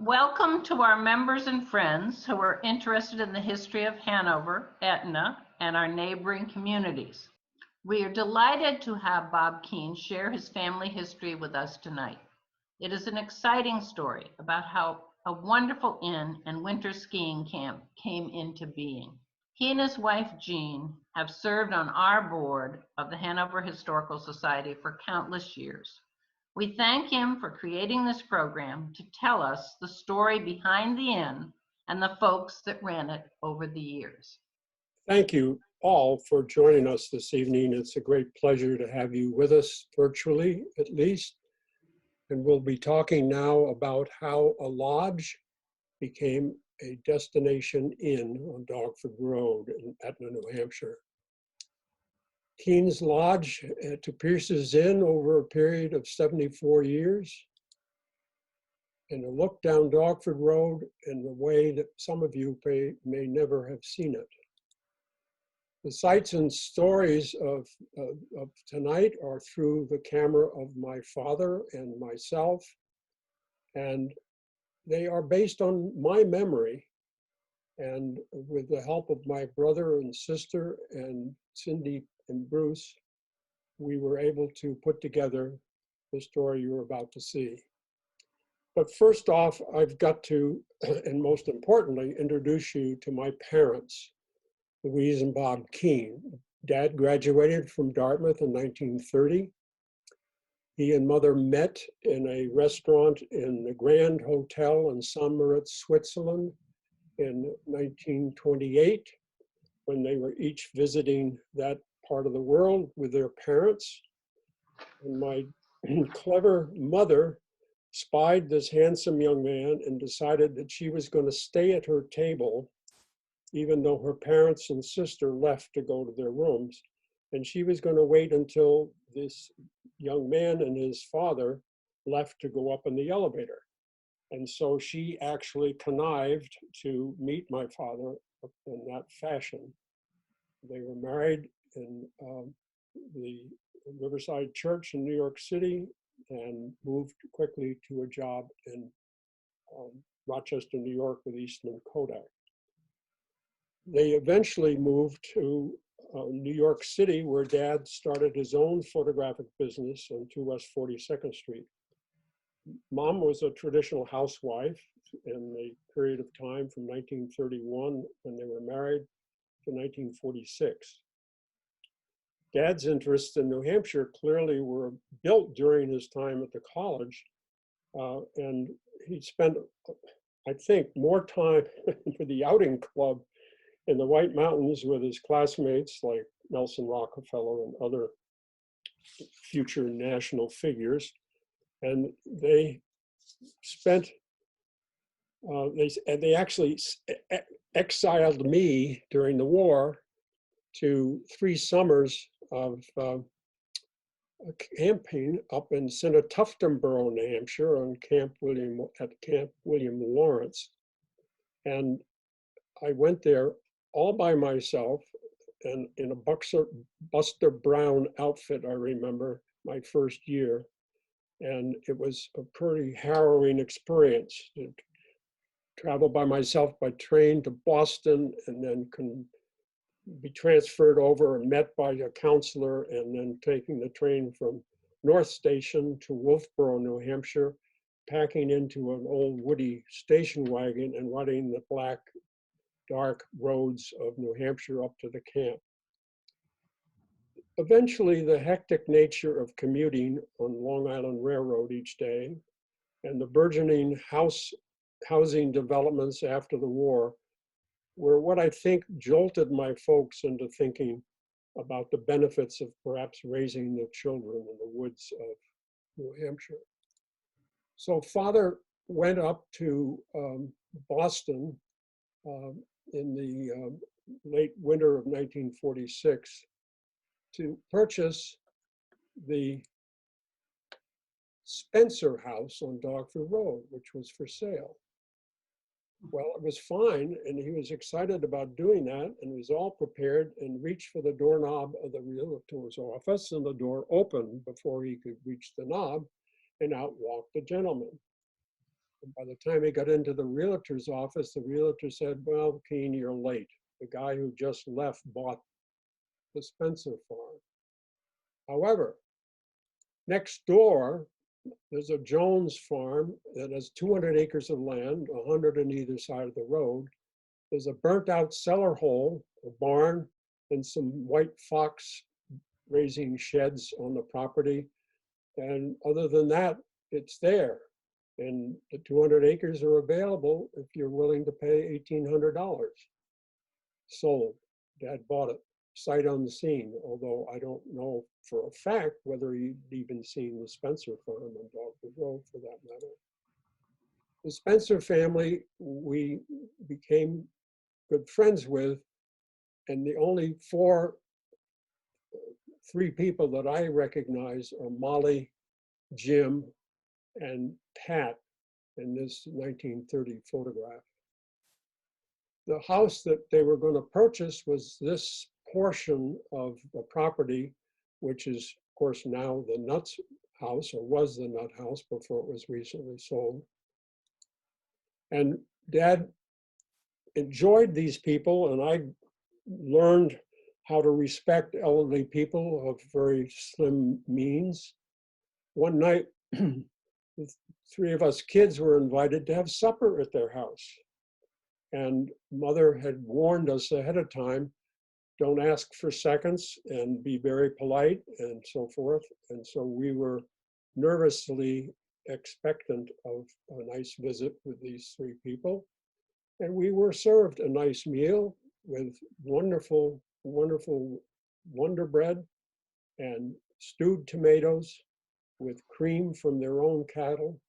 Welcome to our members and friends who are interested in the history of Hanover, Etna, and our neighboring communities. We are delighted to have Bob Keene share his family history with us tonight. It is an exciting story about how a wonderful inn and winter skiing camp came into being. He and his wife, Jean, have served on our board of the Hanover Historical Society for countless years. We thank him for creating this program to tell us the story behind the inn and the folks that ran it over the years. Thank you all for joining us this evening. It's a great pleasure to have you with us virtually, at least. And we'll be talking now about how a lodge became a destination inn on Dogford Road in Etna, New Hampshire. Keene's Lodge to Pierce's Inn over a period of 74 years. And a look down Dogford Road in the way that some of you may never have seen it. The sights and stories of tonight are through the camera of my father and myself, and they are based on my memory. And with the help of my brother and sister and Cindy and Bruce, we were able to put together the story you're about to see. But first off, I've got to, and most importantly, introduce you to my parents, Louise and Bob Keene. Dad graduated from Dartmouth in 1930. He and Mother met in a restaurant in the Grand Hotel in St. Moritz, Switzerland in 1928, when they were each visiting that part of the world with their parents. And my clever mother spied this handsome young man and decided that she was going to stay at her table even though her parents and sister left to go to their rooms. And she was going to wait until this young man and his father left to go up in the elevator. And so she actually connived to meet my father in that fashion. They were married in the Riverside Church in New York City and moved quickly to a job in Rochester, New York with Eastman Kodak. They eventually moved to New York City, where Dad started his own photographic business on 2 West 42nd Street. Mom was a traditional housewife in the period of time from 1931 when they were married to 1946. Dad's interests in New Hampshire clearly were built during his time at the college, and he spent, I think, more time for the outing club in the White Mountains with his classmates like Nelson Rockefeller and other future national figures. And they spent, they actually exiled me during the war to 3 summers of a camping up in Tuftonboro, New Hampshire at Camp William Lawrence. And I went there all by myself and in a Buster Brown outfit, I remember, my first year. And it was a pretty harrowing experience to travel by myself by train to Boston and then be transferred over and met by a counselor, and then taking the train from North Station to Wolfboro, New Hampshire, packing into an old woody station wagon and riding the black, dark roads of New Hampshire up to the camp. Eventually, the hectic nature of commuting on Long Island Railroad each day and the burgeoning housing developments after the war were what I think jolted my folks into thinking about the benefits of perhaps raising the children in the woods of New Hampshire. So Father went up to Boston in the late winter of 1946 to purchase the Spencer House on Dogford Road, which was for sale. Well, it was fine, and he was excited about doing that, and was all prepared and reached for the doorknob of the realtor's office, and the door opened before he could reach the knob, and out walked a gentleman. And by the time he got into the realtor's office, the realtor said, well, Keene, you're late. The guy who just left bought the Spencer farm. However, next door, there's a Jones farm that has 200 acres of land, 100 on either side of the road. There's a burnt out cellar hole, a barn, and some white fox raising sheds on the property. And other than that, it's there. And the 200 acres are available if you're willing to pay $1,800. Sold. Dad bought it, sight unseen, although I don't know for a fact whether he'd even seen the Spencer farm on Dogwood Road for that matter. The Spencer family, we became good friends with, and the only three people that I recognize are Molly, Jim, and Pat in this 1930 photograph. The house that they were going to purchase was this portion of the property, which is, of course, now the Nuts house, or was the Nut house before it was recently sold. And Dad enjoyed these people, and I learned how to respect elderly people of very slim means. One night, the three of us kids were invited to have supper at their house. And Mother had warned us ahead of time, don't ask for seconds and be very polite and so forth. And so we were nervously expectant of a nice visit with these three people. And we were served a nice meal with wonderful, wonderful Wonder Bread and stewed tomatoes with cream from their own cattle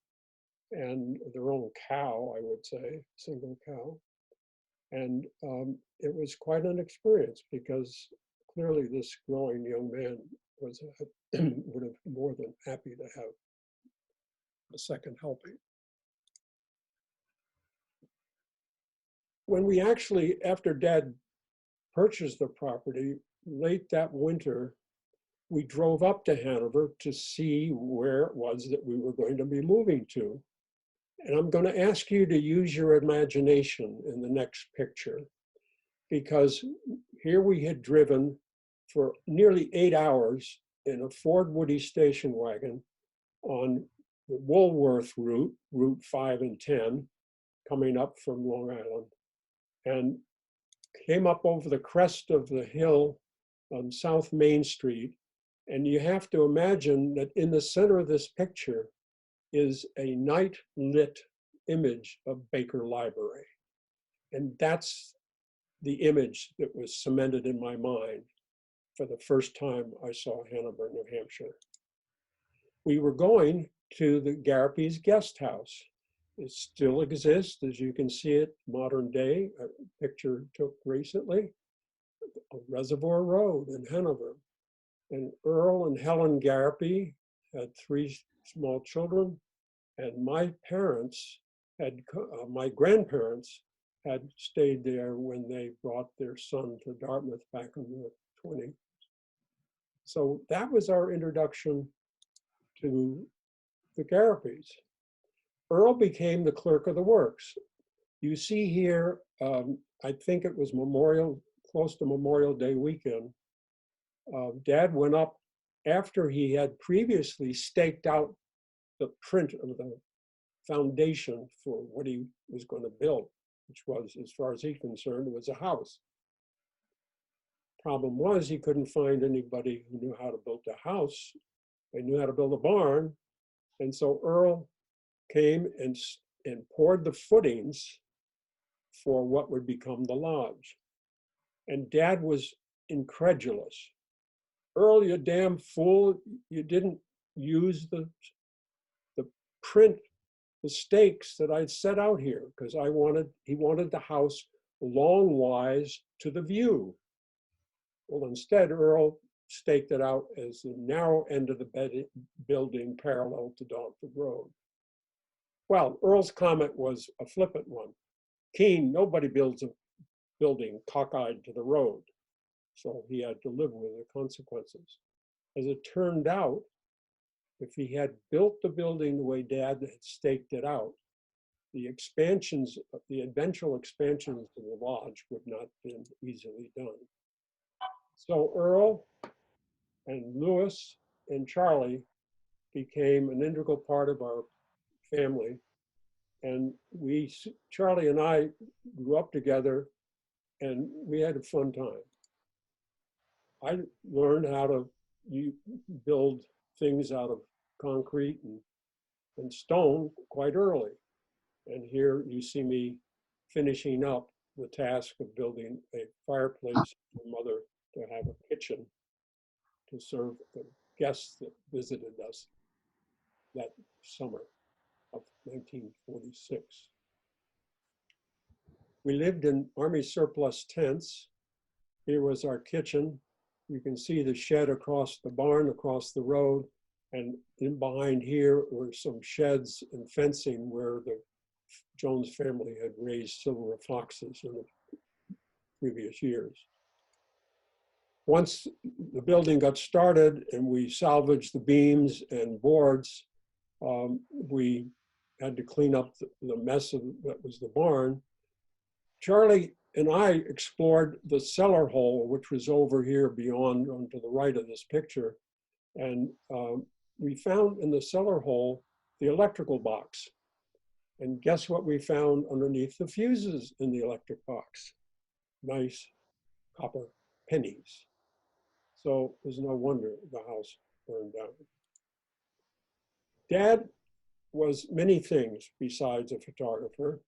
and their own cow, I would say, single cow. And it was quite an experience because clearly this growing young man would have more than happy to have a second helping. When we actually, after Dad purchased the property, late that winter, we drove up to Hanover to see where it was that we were going to be moving to. And I'm going to ask you to use your imagination in the next picture, because here we had driven for nearly 8 hours in a Ford Woody station wagon on the Woolworth route, Route 5 and 10, coming up from Long Island, and came up over the crest of the hill on South Main Street. And you have to imagine that in the center of this picture is a night lit image of Baker Library. And that's the image that was cemented in my mind for the first time I saw Hanover, New Hampshire. We were going to the Garapi's guest house. It still exists, as you can see it, modern day, a picture took recently, Reservoir Road in Hanover. And Earl and Helen Garapi had 3 small children, and my grandparents had stayed there when they brought their son to Dartmouth back in the 20s. So that was our introduction to the Garapis. Earl became the clerk of the works. You see here, I think it was close to Memorial Day weekend. Dad went up after he had previously staked out the print of the foundation for what he was going to build, which was, as far as he's concerned, was a house. Problem was, he couldn't find anybody who knew how to build a house. They knew how to build a barn. And so Earl came and poured the footings for what would become the lodge. And Dad was incredulous. Earl, you damn fool, you didn't use the print, the stakes that I'd set out here, because he wanted the house longwise to the view. Well, instead, Earl staked it out as the narrow end of the building parallel to Dogwood Road. Well, Earl's comment was a flippant one. Keene, nobody builds a building cockeyed to the road. So he had to live with the consequences. As it turned out, if he had built the building the way Dad had staked it out, the expansions, the eventual expansions of the lodge would not have been easily done. So Earl and Lewis and Charlie became an integral part of our family. And Charlie and I grew up together, and we had a fun time. I learned how to build things out of concrete and stone quite early. And here you see me finishing up the task of building a fireplace for Mother to have a kitchen to serve the guests that visited us that summer of 1946. We lived in Army surplus tents. Here was our kitchen. You can see the shed across the barn, across the road, and in behind here were some sheds and fencing where the Jones family had raised silver foxes in the previous years. Once the building got started and we salvaged the beams and boards, we had to clean up the mess that was the barn. Charlie and I explored the cellar hole, which was over here beyond, to the right of this picture. And we found in the cellar hole the electrical box. And guess what we found underneath the fuses in the electric box? Nice copper pennies. So there's no wonder the house burned down. Dad was many things besides a photographer.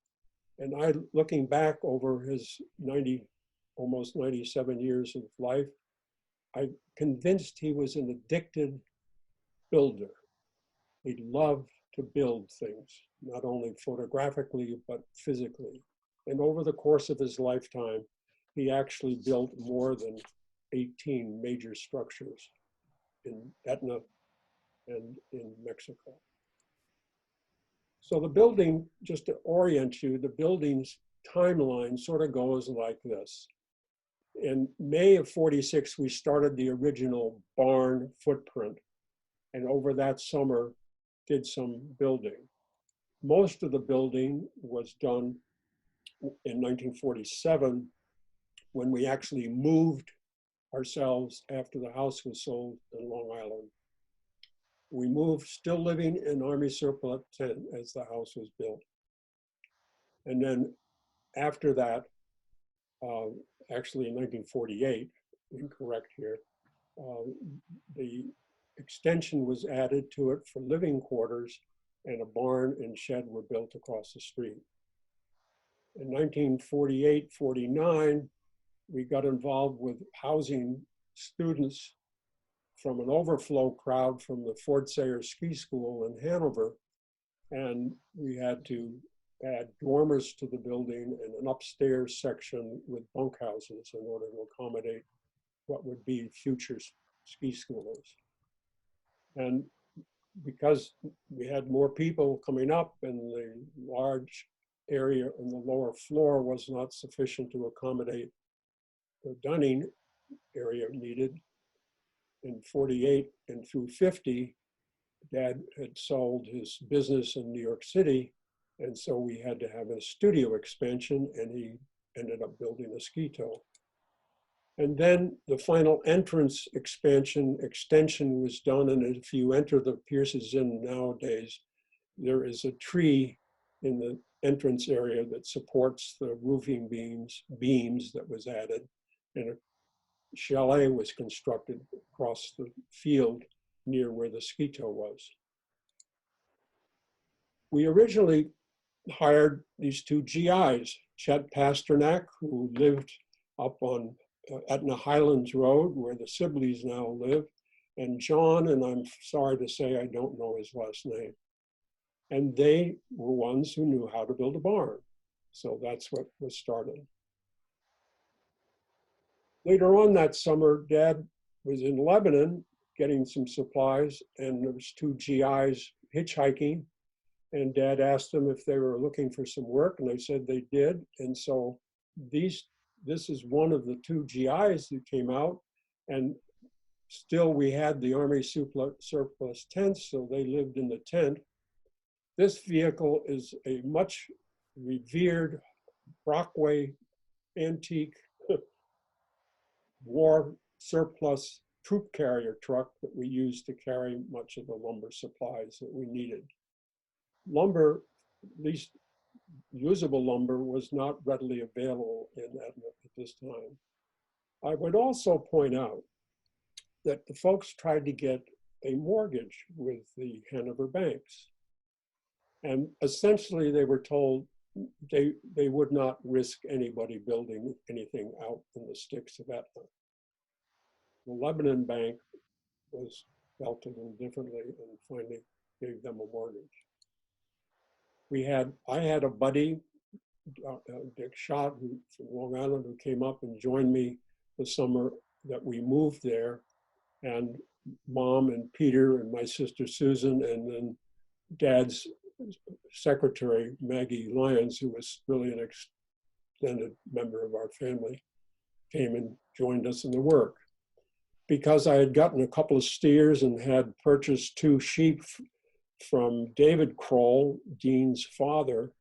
And I, looking back over his almost 97 years of life, I'm convinced he was an addicted builder. He loved to build things, not only photographically, but physically. And over the course of his lifetime, he actually built more than 18 major structures in Etna and in Mexico. So the building, just to orient you, the building's timeline sort of goes like this. In May of 46, we started the original barn footprint, and over that summer did some building. Most of the building was done in 1947 when we actually moved ourselves after the house was sold in Long Island. We moved, still living in Army surplus tent as the house was built. And then after that, actually in 1948, incorrect here, the extension was added to it for living quarters, and a barn and shed were built across the street. In 1948-49, we got involved with housing students from an overflow crowd from the Fort Sayre Ski School in Hanover. And we had to add dormers to the building and an upstairs section with bunkhouses in order to accommodate what would be future ski schoolers. And because we had more people coming up and the large area on the lower floor was not sufficient to accommodate the dining area needed, in 48 and through 50, Dad had sold his business in New York City, and so we had to have a studio expansion, and he ended up building a ski tow. And then the final entrance extension was done, and if you enter the Pierce's Inn nowadays, there is a tree in the entrance area that supports the roofing beams that was added, and a chalet was constructed across the field near where the ski tow was. We originally hired these two GIs, Chet Pasternak, who lived up on Etna Highlands Road, where the Sibleys now live, and John, and I'm sorry to say I don't know his last name. And they were ones who knew how to build a barn. So that's what was started. Later on that summer, Dad was in Lebanon getting some supplies, and there was two GIs hitchhiking, and Dad asked them if they were looking for some work, and they said they did. And so this is one of the two GIs that came out, and still we had the Army surplus tents, so they lived in the tent. This vehicle is a much revered Brockway antique war surplus troop carrier truck that we used to carry much of the lumber supplies that we needed. Lumber, at least usable lumber, was not readily available in Etna at this time. I would also point out that the folks tried to get a mortgage with the Hanover banks. And essentially they were told they would not risk anybody building anything out in the sticks of Etna. The Lebanon Bank felt a little differently and finally gave them a mortgage. I had a buddy, Dick Schott, from Long Island, who came up and joined me the summer that we moved there, and Mom and Peter and my sister Susan, and then Dad's secretary, Maggie Lyons, who was really an extended member of our family, came and joined us in the work. Because I had gotten a couple of steers and had purchased 2 sheep from David Kroll, Dean's father,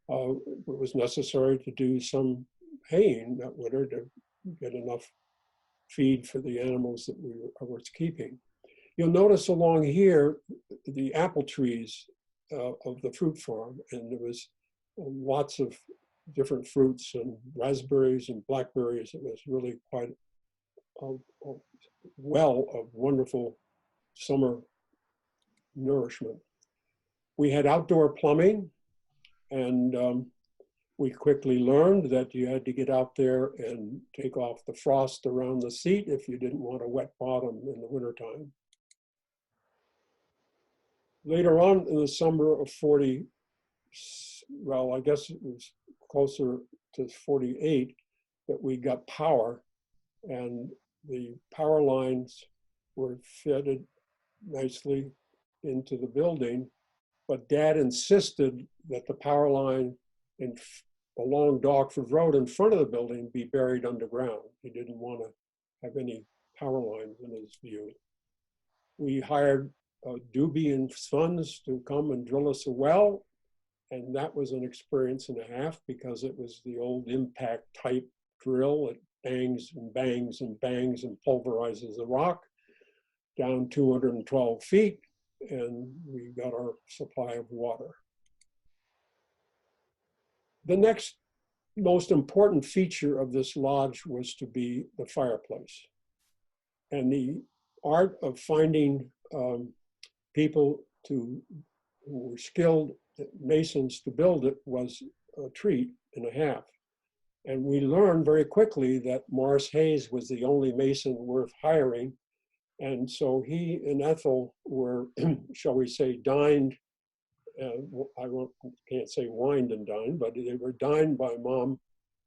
it was necessary to do some haying that winter to get enough feed for the animals that we were keeping. You'll notice along here the apple trees of the fruit farm, and there was lots of different fruits and raspberries and blackberries. It was really quite a well of wonderful summer nourishment. We had outdoor plumbing, and we quickly learned that you had to get out there and take off the frost around the seat if you didn't want a wet bottom in the wintertime. Later on in the summer of 40, well, I guess it was closer to 48, that we got power, and the power lines were fitted nicely into the building, but Dad insisted that the power line along Dogford Road in front of the building be buried underground. He didn't want to have any power lines in his view. We hired Doobie and Sons to come and drill us a well, and that was an experience and a half because it was the old impact type drill. It bangs and bangs and bangs and pulverizes the rock down 212 feet, and we got our supply of water. The next most important feature of this lodge was to be the fireplace. And the art of finding people who were skilled masons to build it was a treat and a half. And we learned very quickly that Morris Hayes was the only mason worth hiring. And so he and Ethel were, shall we say, dined, can't say wined and dined, but they were dined by Mom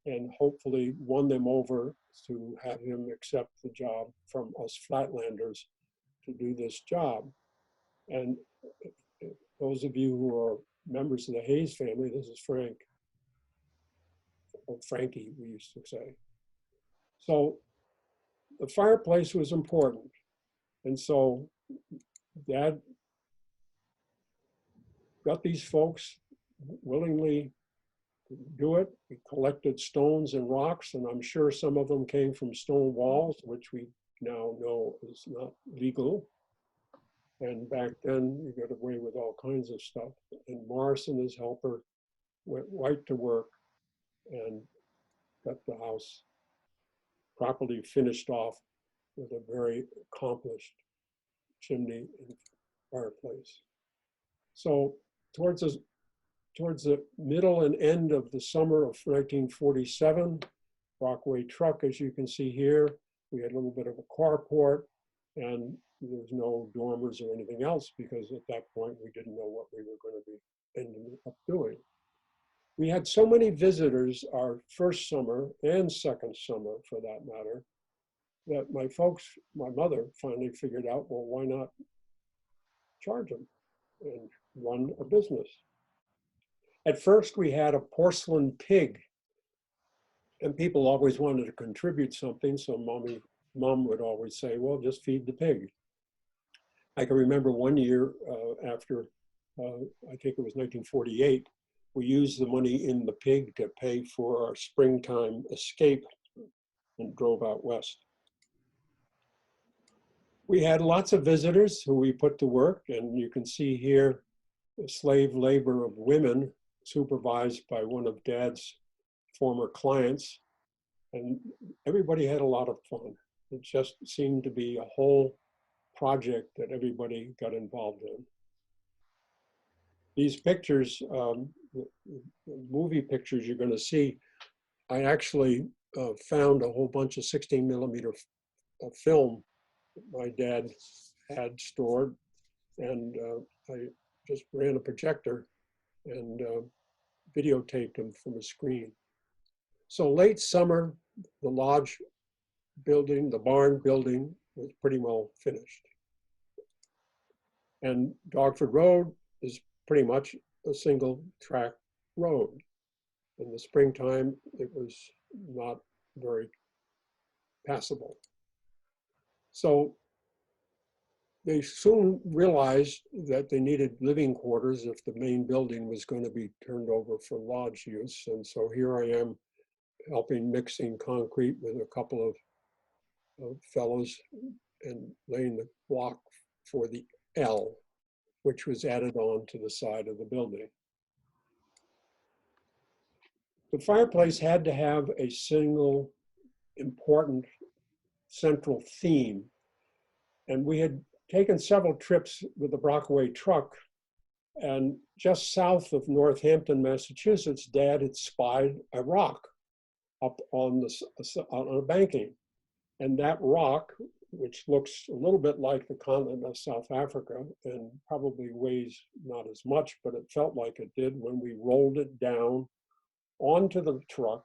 and hopefully won them over to have him accept the job from us Flatlanders to do this job. And those of you who are members of the Hayes family, this is Frank, or Frankie, we used to say. So the fireplace was important. And so Dad got these folks willingly to do it. We collected stones and rocks, and I'm sure some of them came from stone walls, which we now know is not legal. And back then, you got away with all kinds of stuff. And Morris and his helper went right to work and got the house properly finished off with a very accomplished chimney and fireplace. So towards the middle and end of the summer of 1947, Brockway truck, as you can see here, we had a little bit of a carport, and there was no dormers or anything else because at that point we didn't know what we were going to be ending up doing. We had so many visitors our first summer and second summer for that matter, that my mother finally figured out, well, why not charge them and run a business? At first we had a porcelain pig, and people always wanted to contribute something, so Mom would always say, well, just feed the pig. I can remember one year after I think it was 1948, we used the money in the pig to pay for our springtime escape and drove out west. We had lots of visitors who we put to work, and you can see here the slave labor of women supervised by one of Dad's former clients. And everybody had a lot of fun. It just seemed to be a whole project that everybody got involved in. These pictures, the movie pictures you're going to see, I actually found a whole bunch of 16mm film my dad had stored, and I just ran a projector and videotaped them from a screen. So late summer, the lodge building, the barn building was pretty well finished. And Dogford Road is pretty much a single track road. In the springtime, it was not very passable. So they soon realized that they needed living quarters if the main building was going to be turned over for lodge use. And so here I am helping mixing concrete with a couple of fellows and laying the block for the L, which was added on to the side of the building. The fireplace had to have a single important central theme. And we had taken several trips with the Brockway truck, and just south of Northampton, Massachusetts, Dad had spied a rock up on a banking. And that rock, which looks a little bit like the continent of South Africa and probably weighs not as much, but it felt like it did when we rolled it down onto the truck,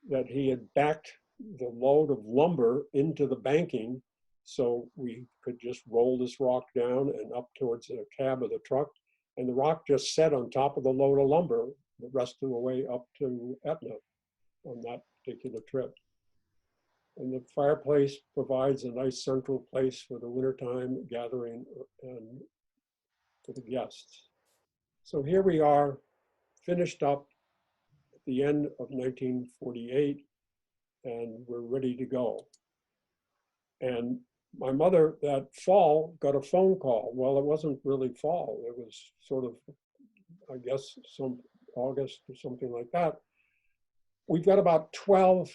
that he had backed the load of lumber into the banking so we could just roll this rock down and up towards the cab of the truck. And the rock just sat on top of the load of lumber the rest of the way up to Etna on that particular trip. And the fireplace provides a nice central place for the wintertime gathering and for the guests. So here we are, finished up at the end of 1948, and we're ready to go. And my mother that fall got a phone call. Well, it wasn't really fall. It was sort of, I guess, some August or something like that. We've got about 12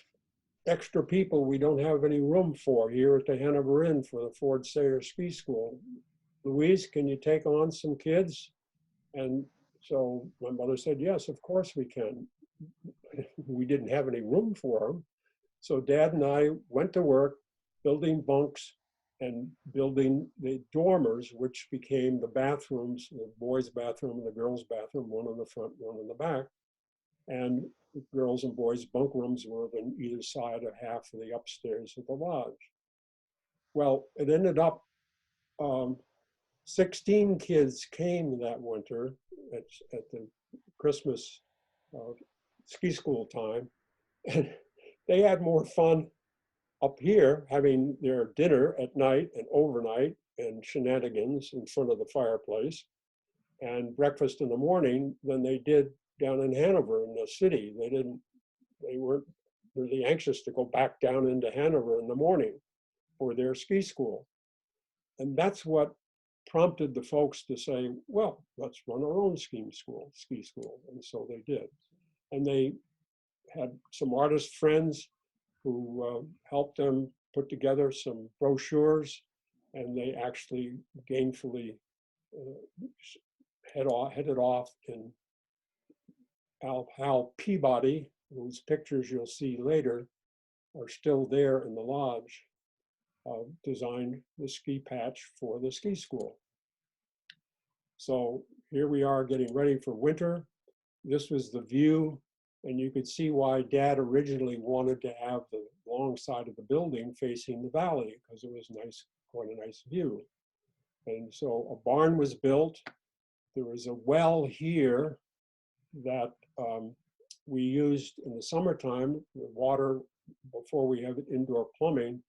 extra people we don't have any room for here at the Hanover Inn for the Ford Sayer Ski School. Louise, can you take on some kids? And so my mother said, yes, of course we can. We didn't have any room for them. So Dad and I went to work building bunks and building the dormers, which became the bathrooms, the boys' bathroom and the girls' bathroom, one on the front, one on the back. And the girls' and boys' bunk rooms were on either side of half of the upstairs of the lodge. Well, it ended up 16 kids came that winter at the Christmas ski school time, and they had more fun up here having their dinner at night and overnight and shenanigans in front of the fireplace and breakfast in the morning than they did down in Hanover in the city. They weren't really anxious to go back down into Hanover in the morning for their ski school. And that's what prompted the folks to say, well, let's run our own ski school. And so they did. And they had some artist friends who helped them put together some brochures, and they actually gainfully headed off in Hal Peabody, whose pictures you'll see later are still there in the lodge, designed the ski patch for the ski school. So here we are getting ready for winter. This was the view, and you could see why Dad originally wanted to have the long side of the building facing the valley, because it was nice, quite a nice view. And so a barn was built. There was a well here that we used in the summertime, the water, before we have indoor plumbing,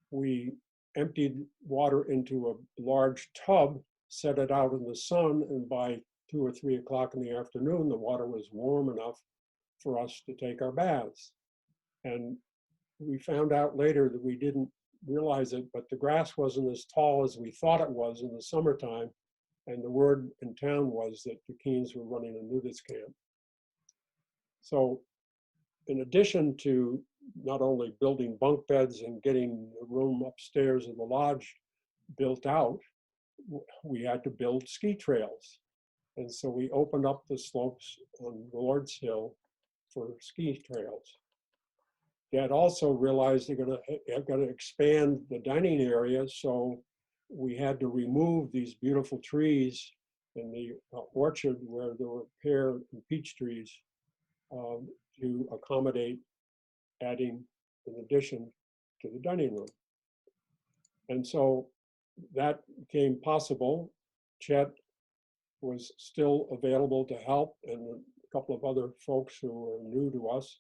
we emptied water into a large tub set it out in the sun, and by 2 or 3 o'clock in the afternoon, the water was warm enough for us to take our baths. And we found out later that we didn't realize it, but the grass wasn't as tall as we thought it was in the summertime. And the word in town was that the Keens were running a nudist camp. So in addition to not only building bunk beds and getting the room upstairs in the lodge built out, we had to build ski trails. And so we opened up the slopes on Lord's Hill for ski trails. Dad also realized they're gonna expand the dining area, so we had to remove these beautiful trees in the orchard where there were pear and peach trees to accommodate adding an addition to the dining room. And so that became possible. Chet was still available to help, and a couple of other folks who were new to us.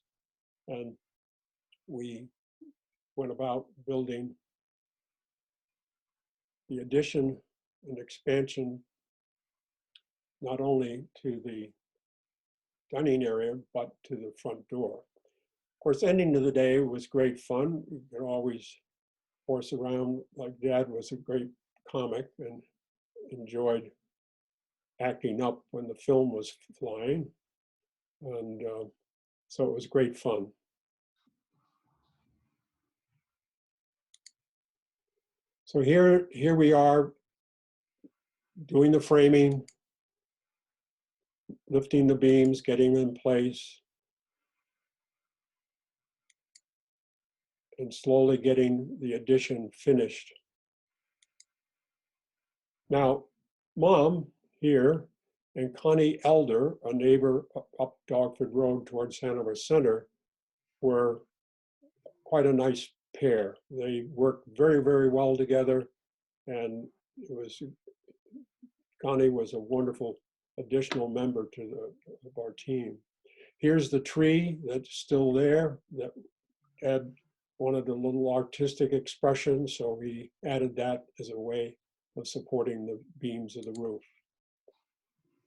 And we went about building the addition and expansion, not only to the dining area, but to the front door. Of course, ending of the day was great fun. You could always horse around. Like Dad was a great comic and enjoyed acting up when the film was flying. And so it was great fun. So here we are doing the framing, lifting the beams, getting them in place, and slowly getting the addition finished. Now, Mom here and Connie Elder, a neighbor up Dogford Road towards Hanover Center, were quite a nice pair. They worked very, very well together, and Connie was a wonderful additional member to our team. Here's the tree that's still there that Ed wanted a little artistic expression, so he added that as a way of supporting the beams of the roof.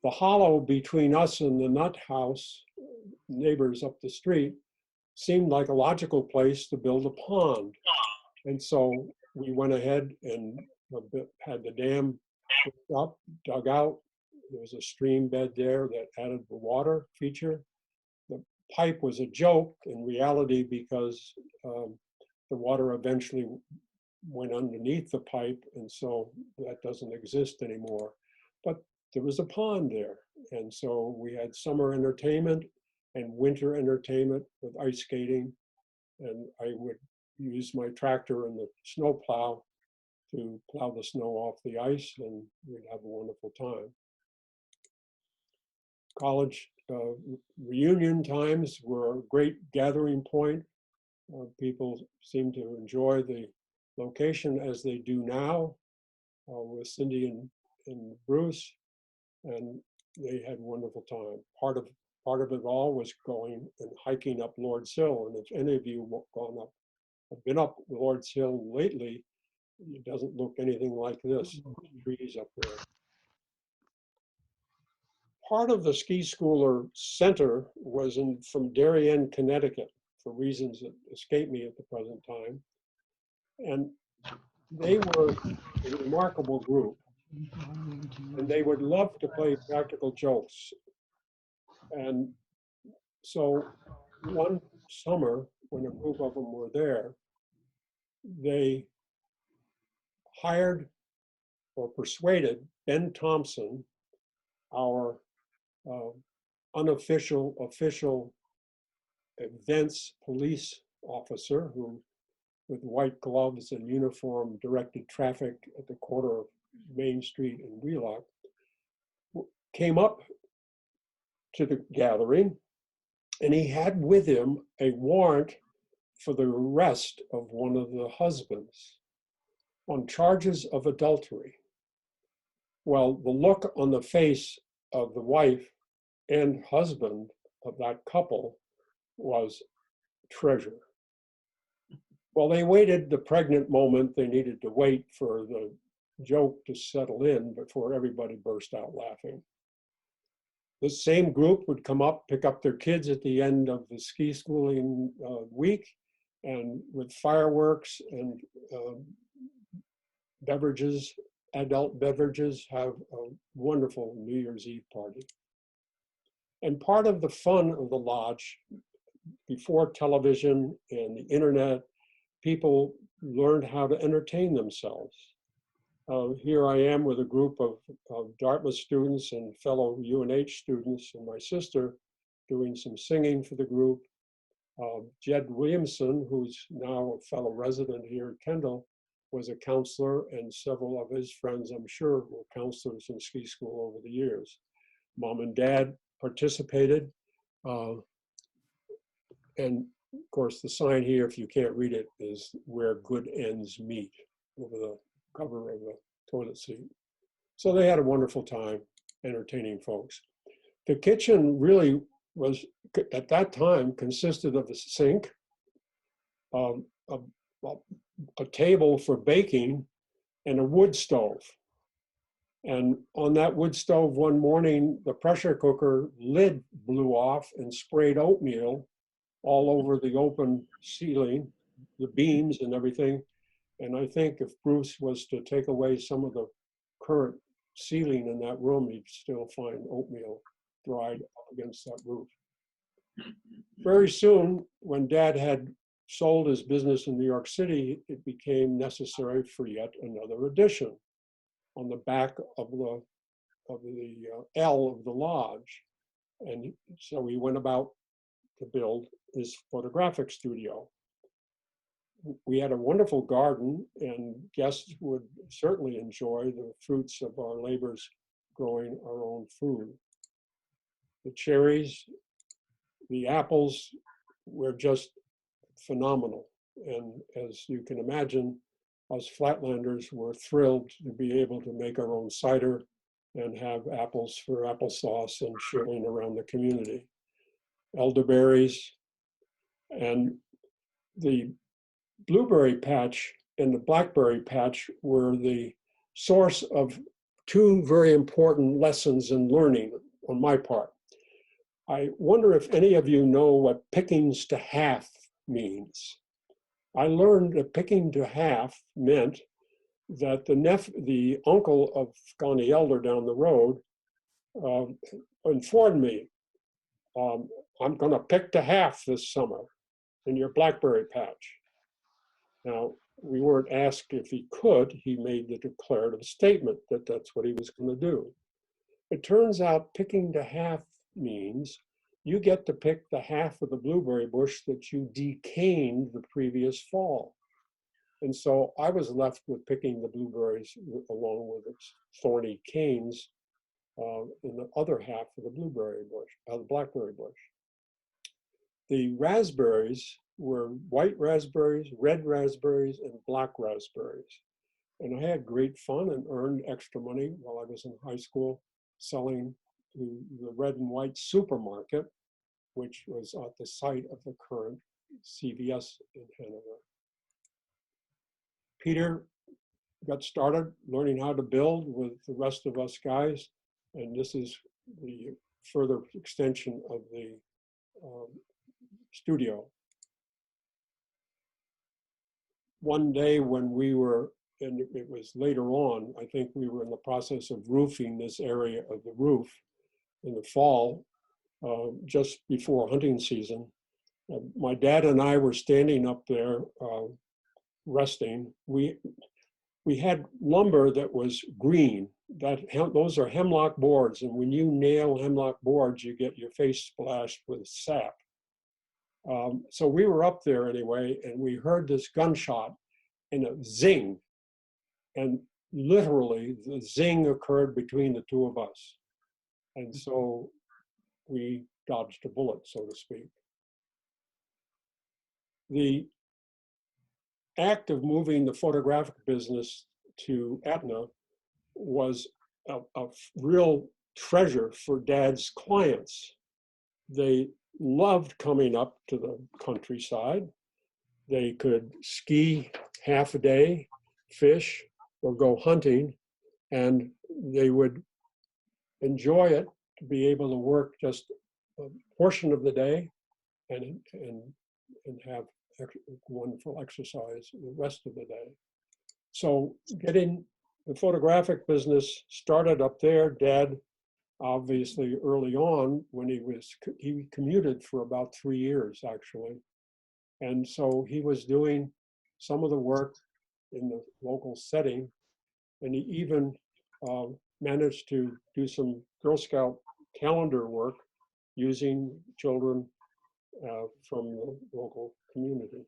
The hollow between us and the nut house, neighbors up the street, seemed like a logical place to build a pond. And so we went ahead and had the dam up, dug out. There was a stream bed there that added the water feature. The pipe was a joke in reality because the water eventually went underneath the pipe, and so that doesn't exist anymore. But there was a pond there, and so we had summer entertainment and winter entertainment with ice skating, and I would use my tractor and the snow plow to plow the snow off the ice, and we'd have a wonderful time. College reunion times were a great gathering point. People seem to enjoy the location as they do now with Cindy and Bruce, and they had a wonderful time. Part of it all was going and hiking up Lord's Hill, and if any of you have been up Lord's Hill lately, it doesn't look anything like this. Trees up there. Part of the ski schooler center was from Darien, Connecticut, for reasons that escape me at the present time. And they were a remarkable group. And they would love to play practical jokes. And so one summer, when a group of them were there, they hired or persuaded Ben Thompson, our unofficial, official events police officer, who with white gloves and uniform directed traffic at the corner of Main Street and Wheelock, came up to the gathering, and he had with him a warrant for the arrest of one of the husbands on charges of adultery. Well, the look on the face of the wife and husband of that couple was treasure. Well, they waited the pregnant moment they needed to wait for the joke to settle in before everybody burst out laughing. The same group would come up, pick up their kids at the end of the ski schooling week, and with fireworks and beverages, adult beverages, have a wonderful New Year's Eve party. And part of the fun of the lodge, before television and the internet, people learned how to entertain themselves. Here I am with a group of Dartmouth students and fellow UNH students and my sister doing some singing for the group. Jed Williamson, who's now a fellow resident here at Kendall, was a counselor, and several of his friends, I'm sure, were counselors in ski school over the years. Mom and Dad participated. And of course, the sign here, if you can't read it, is "Where Good Ends Meet" over the cover of the toilet seat. So they had a wonderful time entertaining folks. The kitchen really was, at that time, consisted of a sink, a table for baking, and a wood stove. And on that wood stove one morning, the pressure cooker lid blew off and sprayed oatmeal all over the open ceiling, the beams and everything. And I think if Bruce was to take away some of the current ceiling in that room, he'd still find oatmeal dried up against that roof. Very soon, when Dad had sold his business in New York City, it became necessary for yet another addition on the back of the L of the lodge. And so he went about to build his photographic studio. We had a wonderful garden, and guests would certainly enjoy the fruits of our labors growing our own food. The cherries, the apples were just phenomenal. And as you can imagine, us Flatlanders were thrilled to be able to make our own cider and have apples for applesauce and sharing around the community. Elderberries, and the blueberry patch and the blackberry patch were the source of two very important lessons in learning on my part. I wonder if any of you know what pickings to half means. I learned that picking to half meant that the uncle of Connie Elder down the road informed me, I'm going to pick to half this summer in your blackberry patch. Now, we weren't asked if he could. He made the declarative statement that that's what he was going to do. It turns out picking to half means you get to pick the half of the blueberry bush that you decaned the previous fall. And so I was left with picking the blueberries along with its thorny canes in the other half of the blueberry bush, the blackberry bush. The raspberries were white raspberries, red raspberries, and black raspberries. And I had great fun and earned extra money while I was in high school selling to the red and white supermarket, which was at the site of the current CVS in Hanover. Peter got started learning how to build with the rest of us guys, and this is the further extension of the studio. One day when we were, and it was later on, I think we were in the process of roofing this area of the roof in the fall, just before hunting season. My dad and I were standing up there resting. We had lumber that was green. Those are hemlock boards, and when you nail hemlock boards, you get your face splashed with sap. So we were up there anyway, and we heard this gunshot and a zing. And literally, the zing occurred between the two of us. And so we dodged a bullet, so to speak. The act of moving the photographic business to Etna was a real treasure for Dad's clients. They loved coming up to the countryside. They could ski half a day, fish, or go hunting, and they would enjoy it to be able to work just a portion of the day and have wonderful exercise the rest of the day. So getting the photographic business started up there. Dad, obviously early on, when he commuted for about 3 years actually. And so he was doing some of the work in the local setting, and he even managed to do some Girl Scout calendar work using children from the local community.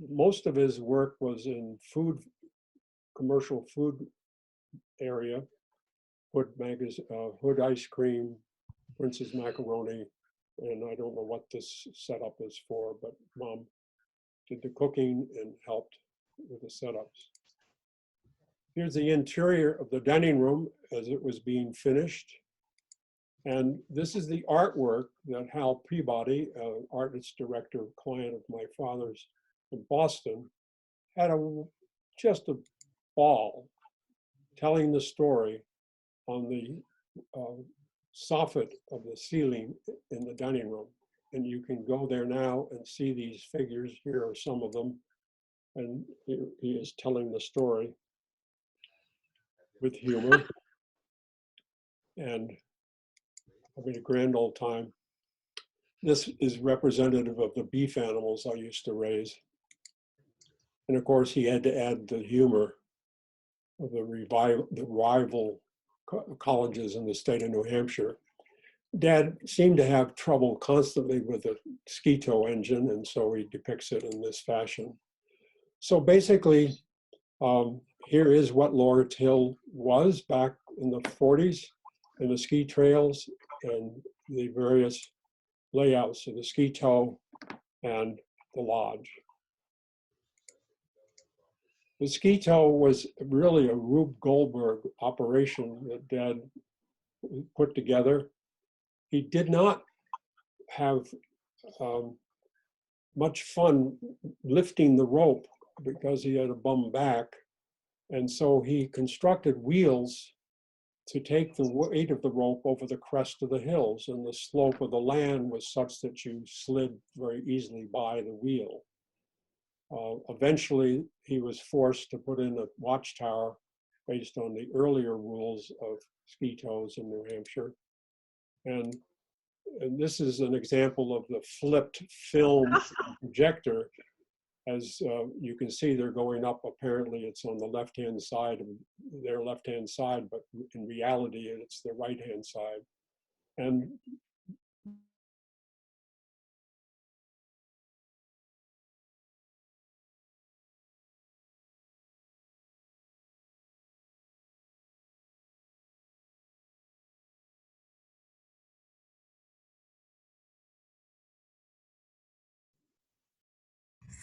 Most of his work was in food, commercial food area, Hood ice cream, Prince's macaroni, and I don't know what this setup is for, but Mom did the cooking and helped with the setups. Here's the interior of the dining room as it was being finished. And this is the artwork that Hal Peabody, artist director, client of my father's in Boston, had just a ball telling the story on the soffit of the ceiling in the dining room. And you can go there now and see these figures. Here are some of them. And he is telling the story with humor and having a grand old time. This is representative of the beef animals I used to raise. And of course, he had to add the humor of the rival colleges in the state of New Hampshire. Dad seemed to have trouble constantly with the Skeeto engine, and so he depicts it in this fashion. So basically, here is what Lord's Hill was back in the 40s, and the ski trails and the various layouts of the Skeeto and the lodge. The Skeeto was really a Rube Goldberg operation that Dad put together. He did not have much fun lifting the rope because he had a bum back. And so he constructed wheels to take the weight of the rope over the crest of the hills, and the slope of the land was such that you slid very easily by the wheel. Eventually, he was forced to put in a watchtower based on the earlier rules of Skeetos in New Hampshire. And this is an example of the flipped film projector. As you can see, they're going up. Apparently, it's on the left-hand side, their left-hand side, but in reality, it's the right-hand side. And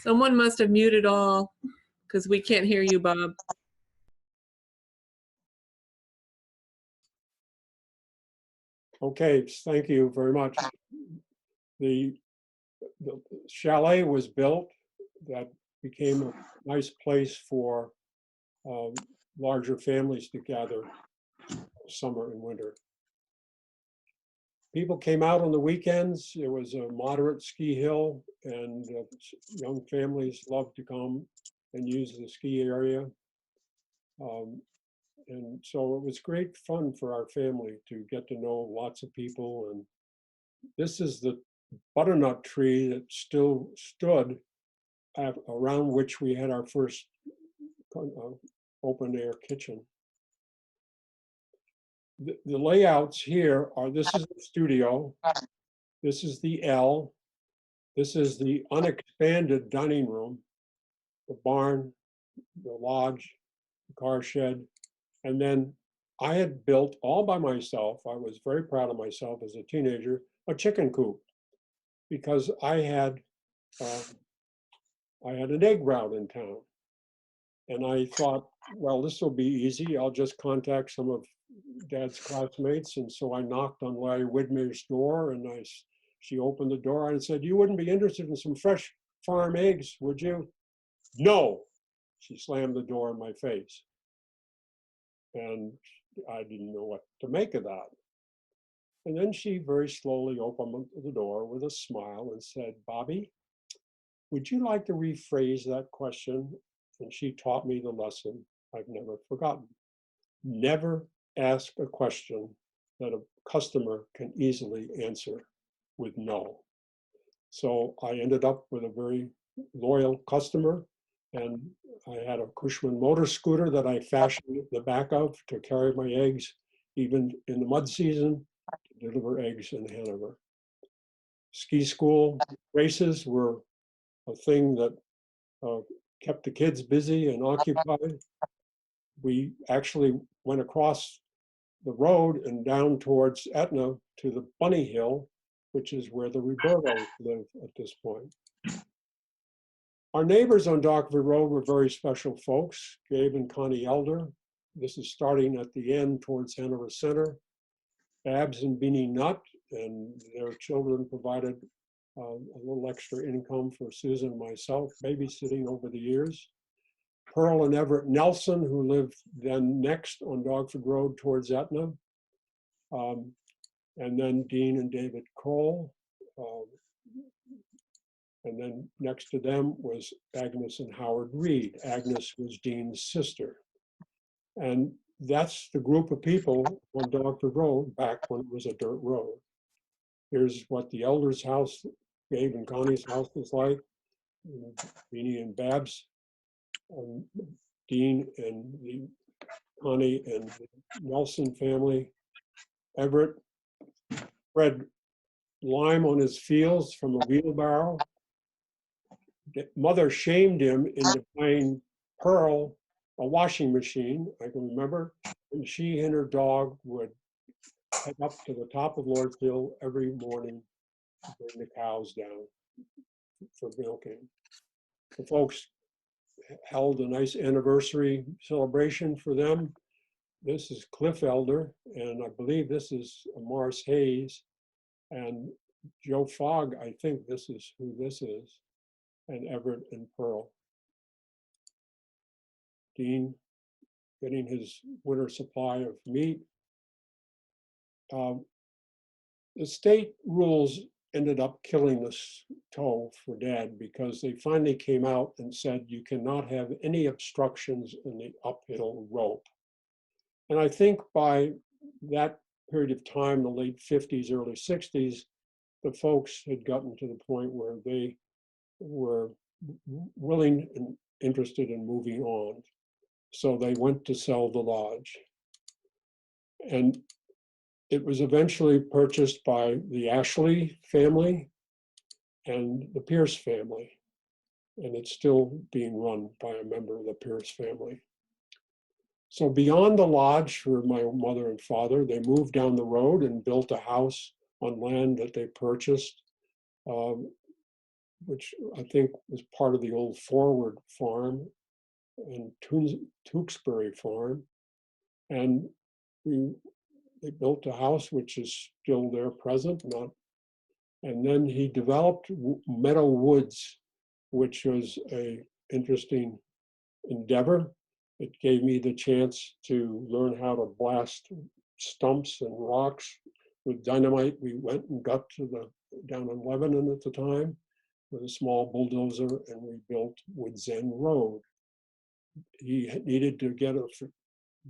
Someone must have muted all because we can't hear you, Bob. okay, thank you very much. The chalet was built that became a nice place for larger families to gather summer and winter. People came out on the weekends. It was a moderate ski hill, and young families loved to come and use the ski area. And so it was great fun for our family to get to know lots of people. And this is the butternut tree that still stood around which we had our first open air kitchen. The layouts here are, this is the studio, this is the L, this is the unexpanded dining room, the barn, the lodge, the car shed, and then I had built all by myself, I was very proud of myself as a teenager, a chicken coop, because I had an egg route in town. And I thought, well, this will be easy. I'll just contact some of Dad's classmates. And so I knocked on Larry Widmer's door, and she opened the door and said, "You wouldn't be interested in some fresh farm eggs, would you?" "No." She slammed the door in my face. And I didn't know what to make of that. And then she very slowly opened the door with a smile and said, Bobby, would you like to rephrase that question? And she taught me the lesson I've never forgotten. Never ask a question that a customer can easily answer with no. So I ended up with a very loyal customer, and I had a Cushman motor scooter that I fashioned the back of to carry my eggs, even in the mud season, to deliver eggs in Hanover. Ski school races were a thing that kept the kids busy and occupied. We actually went across the road and down towards Etna to the Bunny Hill, which is where the Robertos live at this point. Our neighbors on Dockford Road were very special folks, Gabe and Connie Elder. This is starting at the end towards Hanover Center. Babs and Beanie Nutt and their children provided a little extra income for Susan and myself, babysitting over the years. Pearl and Everett Nelson, who lived then next on Dogford Road towards Etna. And then Dean and David Kroll. And then next to them was Agnes and Howard Reed. Agnes was Dean's sister. And that's the group of people on Dogford Road back when it was a dirt road. Here's what the elders' house, Gabe and Connie's house was like. Beanie and Babs, Dean and the Connie and the Nelson family. Everett spread lime on his fields from a wheelbarrow. Mother shamed him into buying Pearl a washing machine, I can remember, and she and her dog would head up to the top of Lord's Hill every morning to bring the cows down for milking. The folks held a nice anniversary celebration for them. This is Cliff Elder, and I believe this is Morris Hayes, and Joe Fogg, I think this is who this is, and Everett and Pearl. Dean getting his winter supply of meat. The state rules ended up killing this tow for Dad because they finally came out and said you cannot have any obstructions in the uphill rope. And I think by that period of time, the late 50s, early 60s, the folks had gotten to the point where they were willing and interested in moving on. So they went to sell the lodge. And it was eventually purchased by the Ashley family and the Pierce family. And it's still being run by a member of the Pierce family. So beyond the lodge for my mother and father, they moved down the road and built a house on land that they purchased, which I think was part of the old Forward farm and Tewksbury farm. And they built a house which is still there present, and then he developed Meadow Woods, which was a interesting endeavor. It gave me the chance to learn how to blast stumps and rocks with dynamite. We went and got to down in Lebanon at the time with a small bulldozer, and we built Woods End Road. He needed to get a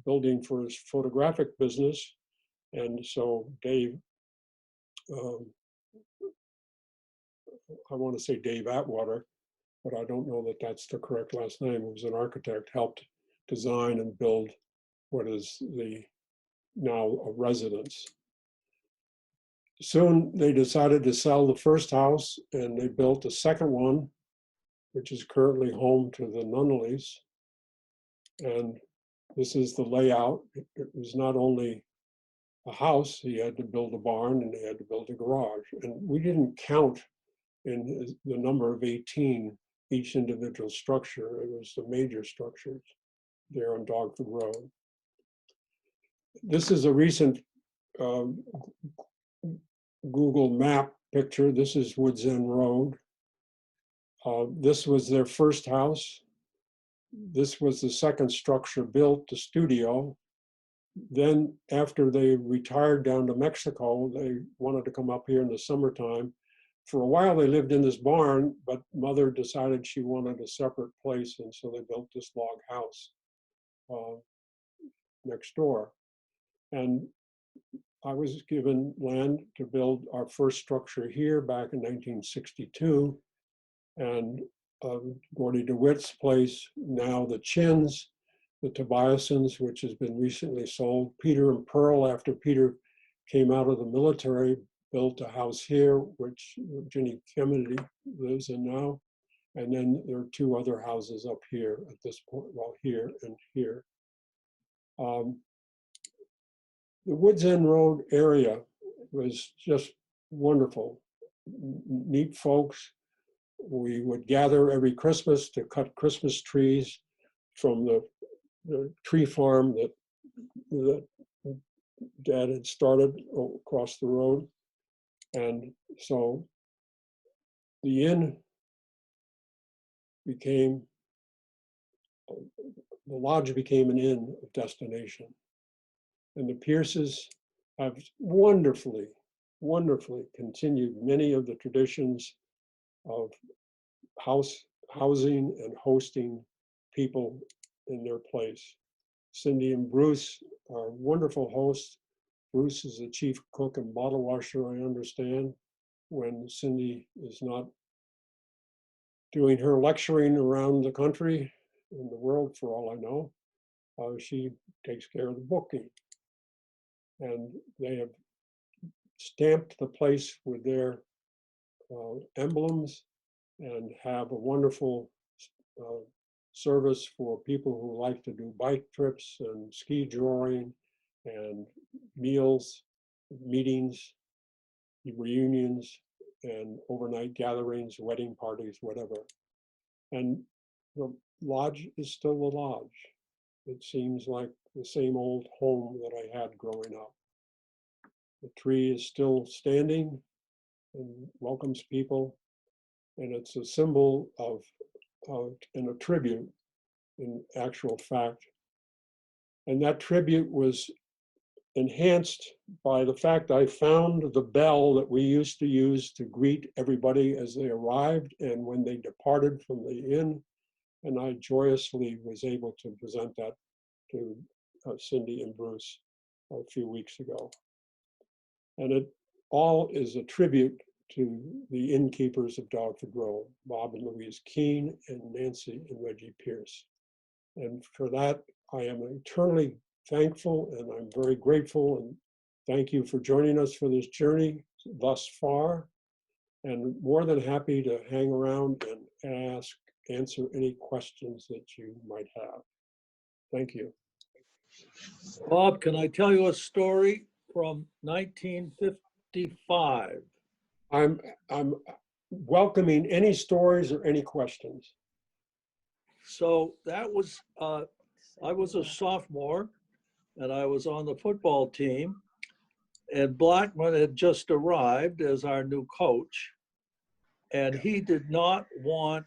building for his photographic business, and so Dave, I want to say Dave Atwater, but I don't know that that's the correct last name, who was an architect, helped design and build what is now a residence. Soon they decided to sell the first house, and they built a second one, which is currently home to the Nunnallys. And this is the layout. It was not only a house, he had to build a barn and he had to build a garage. And we didn't count in the number of 18 each individual structure. It was the major structures there on Dogford Road. This is a recent Google map picture. This is Woods End Road. This was their first house. this was the second structure built, the studio. Then after they retired down to Mexico, they wanted to come up here in the summertime. For a while they lived in this barn, but mother decided she wanted a separate place, and so they built this log house next door. And I was given land to build our first structure here back in 1962. And Gordy DeWitt's place, now the Chins, the Tobiasons, which has been recently sold. Peter and Pearl, after Peter came out of the military, built a house here, which Ginny Kennedy lives in now. And then there are two other houses up here at this point, well, here and here. The Woods End Road area was just wonderful. Neat folks. We would gather every Christmas to cut Christmas trees from the tree farm that Dad had started across the road. And so the inn became, the lodge became an inn of destination. And the Pierces have wonderfully continued many of the traditions of housing and hosting people in their place. Cindy and Bruce are wonderful hosts. Bruce is the chief cook and bottle washer, I understand, when Cindy is not doing her lecturing around the country and the world, for all I know. She takes care of the booking. And they have stamped the place with their emblems and have a wonderful service for people who like to do bike trips and ski drawing and meals, meetings, reunions, and overnight gatherings, wedding parties, whatever. And the lodge is still the lodge. It seems like the same old home that I had growing up. The tree is still standing and welcomes people. And it's a symbol of and a tribute in actual fact. And that tribute was enhanced by the fact I found the bell that we used to use to greet everybody as they arrived and when they departed from the inn. And I joyously was able to present that to Cindy and Bruce a few weeks ago. And it all is a tribute to the innkeepers of Dogford Road, Bob and Louise Keene and Nancy and Reggie Pierce. And for that, I am eternally thankful and I'm very grateful, and thank you for joining us for this journey thus far, and more than happy to hang around and answer any questions that you might have. Thank you. Bob, can I tell you a story from 1955? I'm welcoming any stories or any questions. So that was, I was a sophomore and I was on the football team, and Blackman had just arrived as our new coach, and he did not want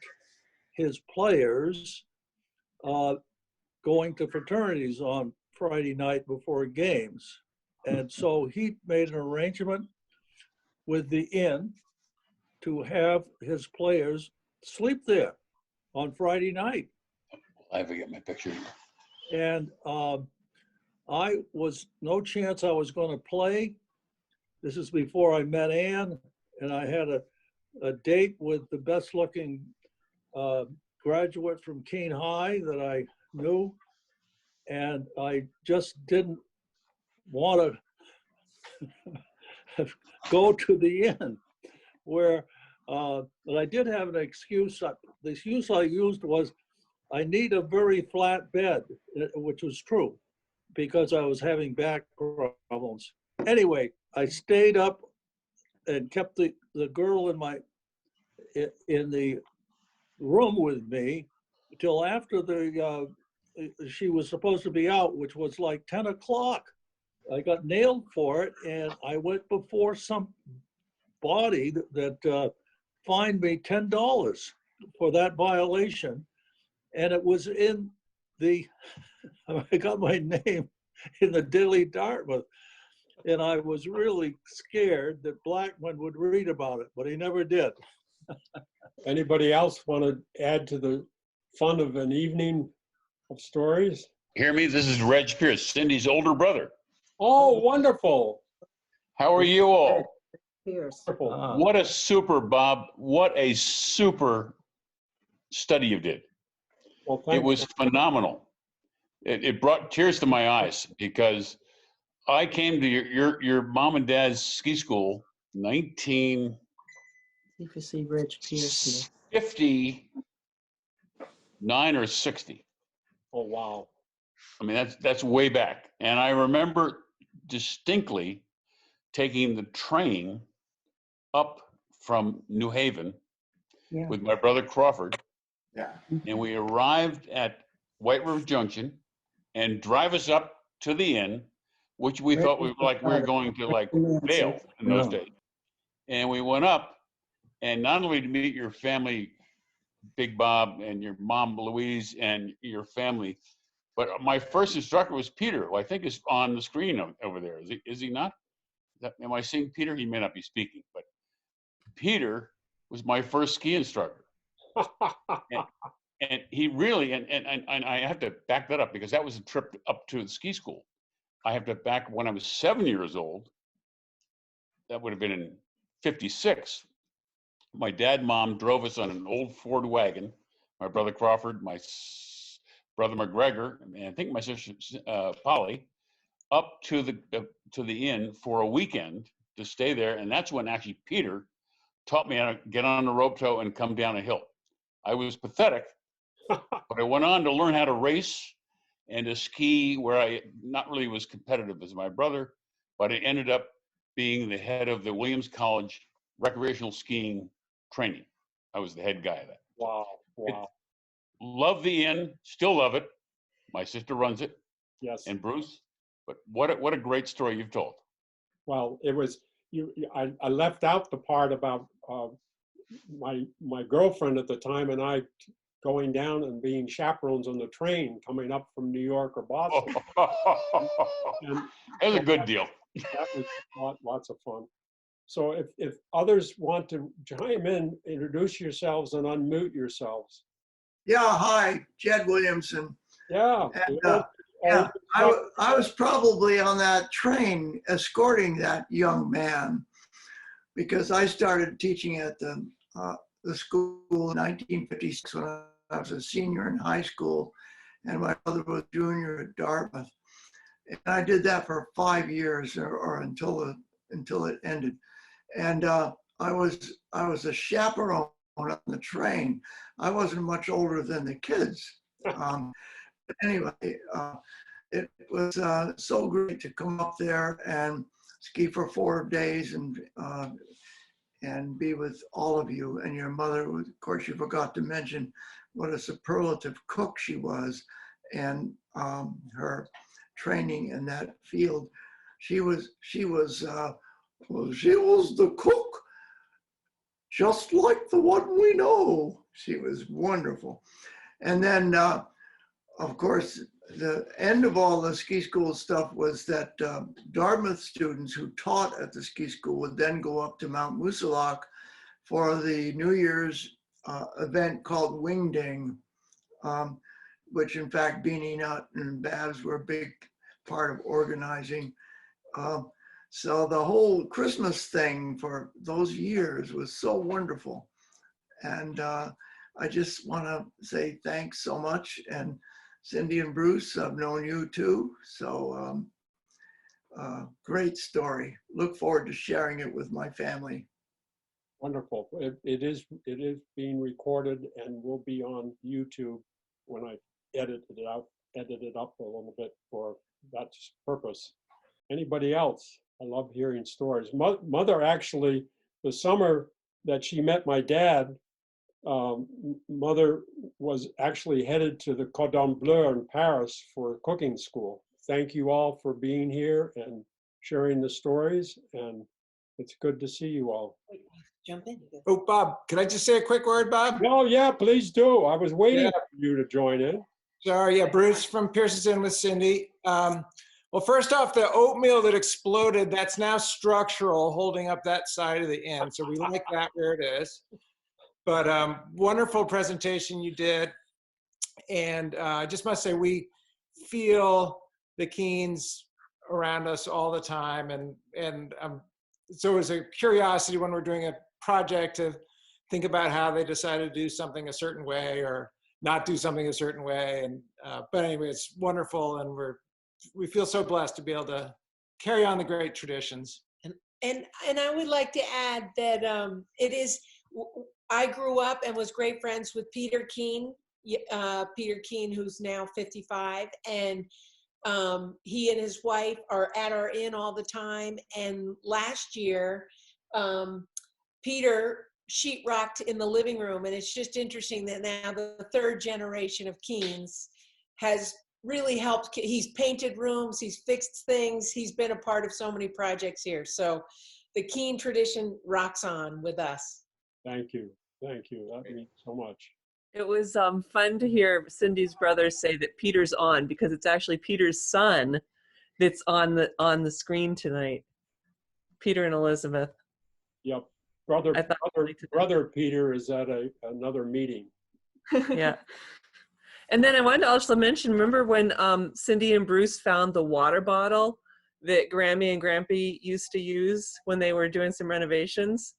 his players going to fraternities on Friday night before games. And so he made an arrangement with the inn to have his players sleep there on Friday night. I forget my picture. And I was, no chance I was going to play. This is before I met Ann, and I had a date with the best looking graduate from Keene High that I knew. And I just didn't want to go to the inn where, but I did have an excuse. The excuse I used was, I need a very flat bed, which was true because I was having back problems. Anyway, I stayed up and kept the girl in the room with me till after she was supposed to be out, which was like 10 o'clock. I got nailed for it, and I went before some body that fined me $10 for that violation. And it was in the, I got my name in the Daily Dartmouth. And I was really scared that Blackman would read about it, but he never did. Anybody else want to add to the fun of an evening of stories? Hear me? This is Reg Pierce, Cindy's older brother. Oh, wonderful. How are you all? Pierce. Wonderful. What a super, Bob. What a super study you did. Well, It thanks. was phenomenal. It brought tears to my eyes because I came to your mom and dad's ski school 1959 See if you see Reg Pierce or 60. Oh, wow. I mean, that's way back. And I remember distinctly taking the train up from New Haven here. with my brother Crawford, Yeah. and we arrived at White River Junction and drive us up to the inn, which we thought we were going to like Vail in those days. And we went up, and not only to meet your family, Big Bob, and your mom Louise, and your family, but my first instructor was Peter, who I think is on the screen over there. Is he not? Am I seeing Peter? He may not be speaking, but Peter was my first ski instructor. And he really, and I have to back that up because that was a trip up to the ski school. I have to back when I was 7 years old. That would have been in 56. My dad and mom drove us on an old Ford wagon. My brother Crawford, my brother McGregor, and I think my sister Polly, up to the inn for a weekend to stay there. And that's when actually Peter taught me how to get on the rope tow and come down a hill. I was pathetic, but I went on to learn how to race and to ski where I not really was competitive as my brother, but I ended up being the head of the Williams College recreational skiing training. I was the head guy of that. Wow. Wow. Love the inn, still love it. My sister runs it, Yes. and Bruce. But what a great story you've told. Well, it was I left out the part about my girlfriend at the time and I going down and being chaperones on the train coming up from New York or Boston. And It was a good deal. that was lots of fun. So if others want to chime in, introduce yourselves and unmute yourselves. Yeah, hi, Jed Williamson. Yeah. And, yeah, I was probably on that train escorting that young man because I started teaching at the school in 1956 when I was a senior in high school, and my brother was junior at Dartmouth. And I did that for 5 years or until it ended. And I was a chaperone on the train. I wasn't much older than the kids. But anyway, it was so great to come up there and ski for 4 days and be with all of you and your mother. Of course, you forgot to mention what a superlative cook she was, and her training in that field. She was the cook, just like the one we know. She was wonderful. And then, of course, the end of all the ski school stuff was that Dartmouth students who taught at the ski school would then go up to Mount Moosilauke for the New Year's event called Wingding, which in fact Beanie Nut and Babs were a big part of organizing. So the whole Christmas thing for those years was so wonderful. And I just want to say thanks so much. And Cindy and Bruce, I've known you too. So great story. Look forward to sharing it with my family. Wonderful. It is being recorded and will be on YouTube when I edit it up a little bit for that purpose. Anybody else? I love hearing stories. Mother actually, the summer that she met my dad, Mother was actually headed to the Cordon Bleu in Paris for cooking school. Thank you all for being here and sharing the stories, and it's good to see you all. jump in. Oh, Bob, can I just say a quick word, Bob? Oh, yeah, please do. I was waiting Yeah. for you to join in. Sorry, yeah, Bruce from Pearson's Inn with Cindy. Well, first off, the oatmeal that exploded, that's now structural, holding up that side of the inn. So we like that where it is. But wonderful presentation you did. And I just must say, we feel the Keens around us all the time. And so it was a curiosity when we're doing a project to think about how they decided to do something a certain way or not do something a certain way. And but anyway, it's wonderful, and we feel so blessed to be able to carry on the great traditions. And I would like to add that I grew up and was great friends with Peter Keen, who's now 55, and he and his wife are at our inn all the time. And last year, Peter sheetrocked in the living room, and it's just interesting that now the third generation of Keens has really helped. He's painted rooms, he's fixed things, he's been a part of so many projects here. So the Keen tradition rocks on with us. Thank you. Thank you. That means so much. It was fun to hear Cindy's brother say that Peter's on, because it's actually Peter's son that's on the screen tonight. Peter and Elizabeth. Yep. Brother Peter is at another meeting. Yeah. And then I wanted to also mention, remember when Cindy and Bruce found the water bottle that Grammy and Grampy used to use when they were doing some renovations?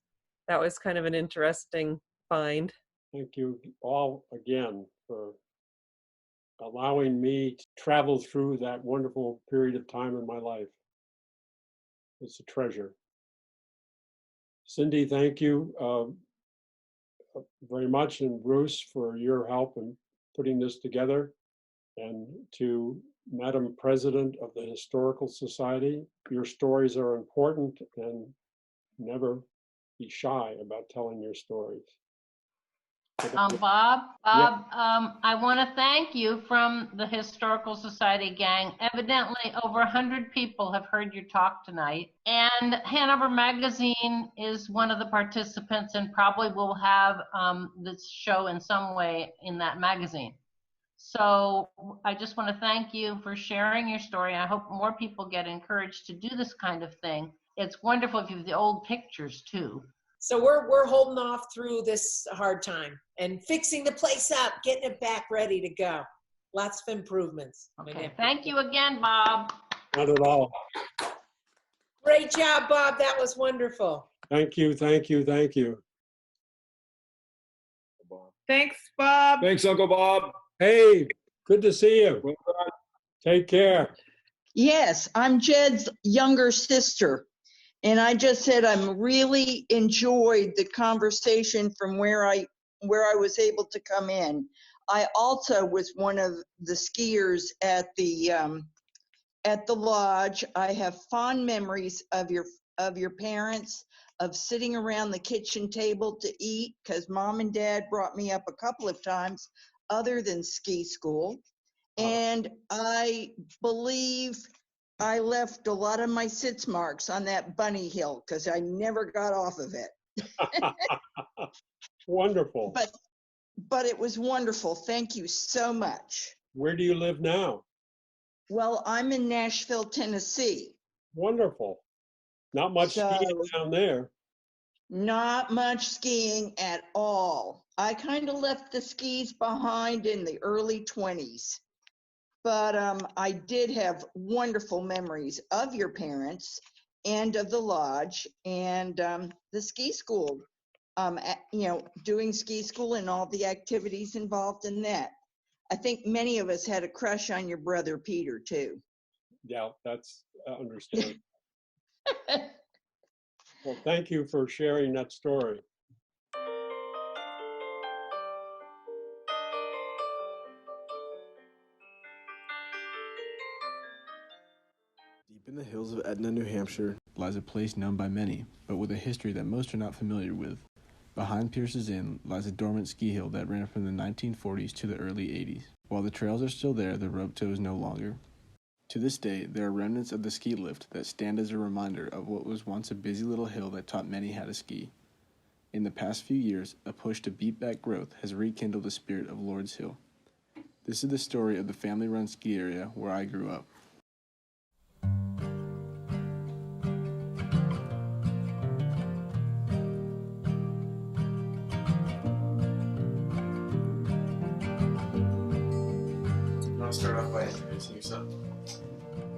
That was kind of an interesting find. Thank you all again for allowing me to travel through that wonderful period of time in my life. It's a treasure. Cindy, thank you very much, and Bruce for your help in putting this together. And to Madam President of the Historical Society, your stories are important, and never be shy about telling your stories. Bob, Yeah. I want to thank you from the Historical Society gang. Evidently, over 100 people have heard your talk tonight. And Hanover Magazine is one of the participants and probably will have this show in some way in that magazine. So I just want to thank you for sharing your story. I hope more people get encouraged to do this kind of thing. It's wonderful if you have the old pictures too. So we're holding off through this hard time and fixing the place up, getting it back ready to go. Lots of improvements. Okay, thank you again, Bob. Not at all. Great job, Bob. That was wonderful. Thank you, thank you, thank you. Thanks, Bob. Thanks, Uncle Bob. Hey, good to see you. Take care. Yes, I'm Jed's younger sister. And I just said I'm really enjoyed the conversation from where I was able to come in. I also was one of the skiers at the lodge. I have fond memories of your parents, of sitting around the kitchen table to eat, because Mom and Dad brought me up a couple of times other than ski school. And I believe I left a lot of my sitz marks on that bunny hill because I never got off of it. Wonderful. But it was wonderful. Thank you so much. Where do you live now? Well, I'm in Nashville, Tennessee. Wonderful. Not much skiing down there. Not much skiing at all. I kind of left the skis behind in the early 20s. But I did have wonderful memories of your parents and of the lodge and the ski school, doing ski school and all the activities involved in that. I think many of us had a crush on your brother, Peter, too. Yeah, that's understandable. Well, thank you for sharing that story. Deep in the hills of Etna, New Hampshire, lies a place known by many, but with a history that most are not familiar with. Behind Pierce's Inn lies a dormant ski hill that ran from the 1940s to the early 80s. While the trails are still there, the rope tow is no longer. To this day, there are remnants of the ski lift that stand as a reminder of what was once a busy little hill that taught many how to ski. In the past few years, a push to beat back growth has rekindled the spirit of Lord's Hill. This is the story of the family-run ski area where I grew up. I'll start off by introducing yourself.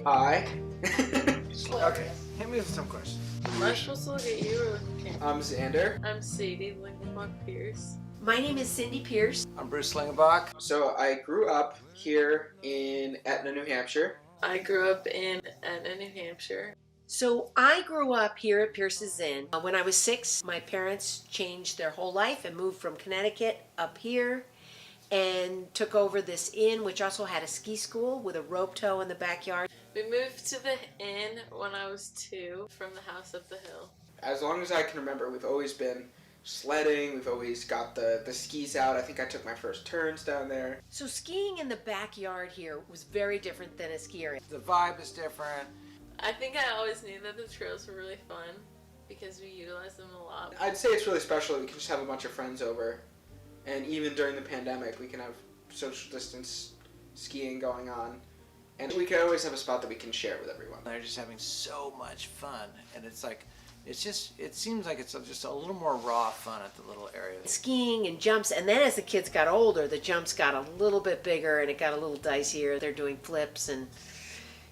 Hi. Okay, hit me with some questions. Am I supposed to look at you or look at Karen? I'm Xander. I'm Sadie Lincolnbach Pierce. My name is Cindy Pierce. I'm Bruce Slingenbach. So I grew up here in Etna, New Hampshire. I grew up in Etna, New Hampshire. So I grew up here at Pierce's Inn. When I was 6, my parents changed their whole life and moved from Connecticut up here and took over this inn, which also had a ski school with a rope tow in the backyard. We moved to the inn when I was 2 from the house up the hill. As long as I can remember, we've always been sledding. We've always got the skis out. I think I took my first turns down there. So skiing in the backyard here was very different than a ski area. The vibe is different. I think I always knew that the trails were really fun because we utilized them a lot. I'd say it's really special that we can just have a bunch of friends over. And even during the pandemic, we can have social distance skiing going on. And we can always have a spot that we can share with everyone. They're just having so much fun. And it's like, it seems like it's just a little more raw fun at the little area. Skiing and jumps, and then as the kids got older, the jumps got a little bit bigger and it got a little dicier. They're doing flips and,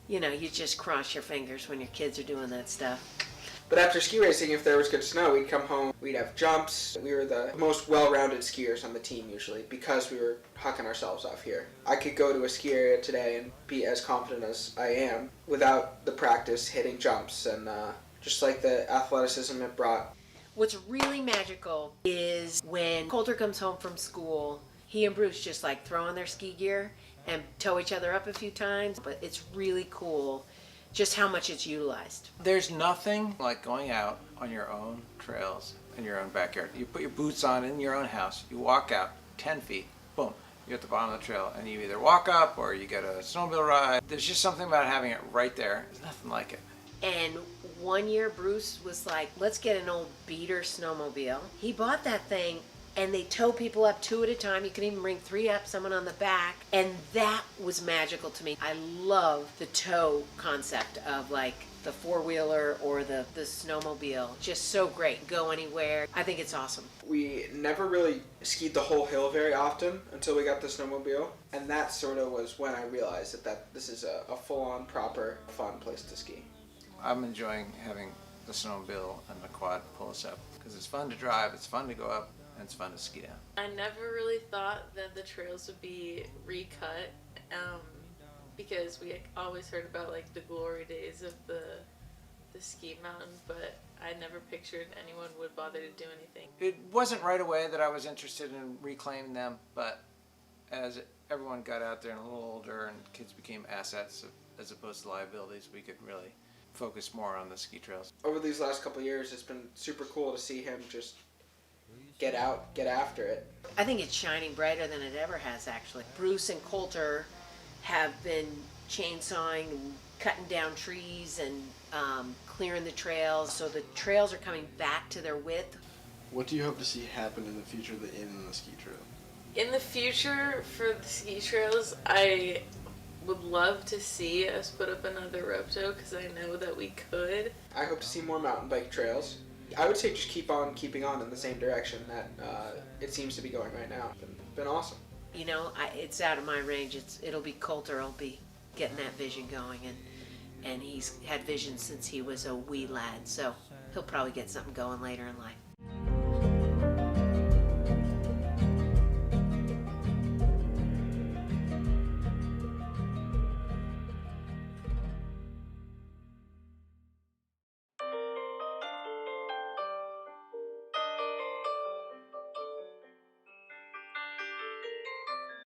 you know, you just cross your fingers when your kids are doing that stuff. But after ski racing, if there was good snow, we'd come home, we'd have jumps. We were the most well-rounded skiers on the team usually because we were hucking ourselves off here. I could go to a ski area today and be as confident as I am without the practice hitting jumps and just like the athleticism it brought. What's really magical is when Coulter comes home from school, he and Bruce just like throw on their ski gear and tow each other up a few times, but it's really cool just how much it's utilized. There's nothing like going out on your own trails in your own backyard. You put your boots on in your own house, you walk out 10 feet, boom, you're at the bottom of the trail, and you either walk up or you get a snowmobile ride. There's just something about having it right there. There's nothing like it. And one year Bruce was like, let's get an old beater snowmobile. He bought that thing and they tow people up 2 at a time. You can even bring 3 up, someone on the back. And that was magical to me. I love the tow concept of like the 4-wheeler or the snowmobile. Just so great. Go anywhere. I think it's awesome. We never really skied the whole hill very often until we got the snowmobile. And that sort of was when I realized that this is a full-on, proper, fun place to ski. I'm enjoying having the snowmobile and the quad pull us up because it's fun to drive, it's fun to go up, and it's fun to ski down. I never really thought that the trails would be recut because we always heard about like the glory days of the ski mountain, but I never pictured anyone would bother to do anything. It wasn't right away that I was interested in reclaiming them, but as everyone got out there and a little older and kids became assets as opposed to liabilities, we could really focus more on the ski trails. Over these last couple of years, it's been super cool to see him just get out, get after it. I think it's shining brighter than it ever has, actually. Bruce and Coulter have been chainsawing, cutting down trees and clearing the trails, so the trails are coming back to their width. What do you hope to see happen in the future of the inn and the ski trail? In the future, for the ski trails, I would love to see us put up another rope tow because I know that we could. I hope to see more mountain bike trails. I would say just keep on keeping on in the same direction that it seems to be going right now. It's been awesome. You know, it's out of my range. It'll be Coulter. I'll be getting that vision going, and he's had vision since he was a wee lad, so he'll probably get something going later in life.